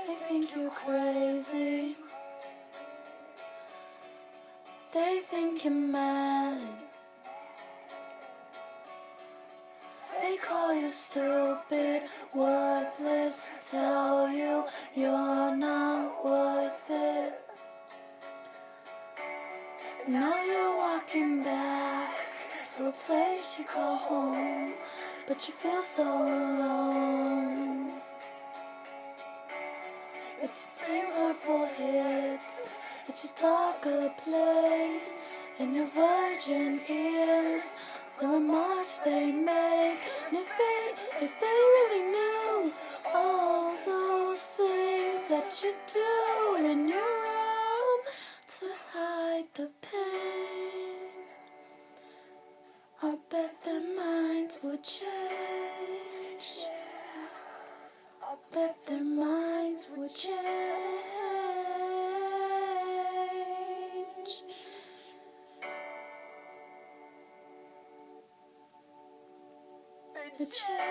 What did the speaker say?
They think you're crazy. They think you're mad. They call you stupid, worthless, tell you you're not worth it. Now you're walking back to a place you call home, but you feel so alone. It's the same hurtful hits, it's just darker place in your virgin ears. The remarks they make, and if they really knew all those things that you do in your room to hide the pain, I bet their minds would change. I bet their minds would change. They change.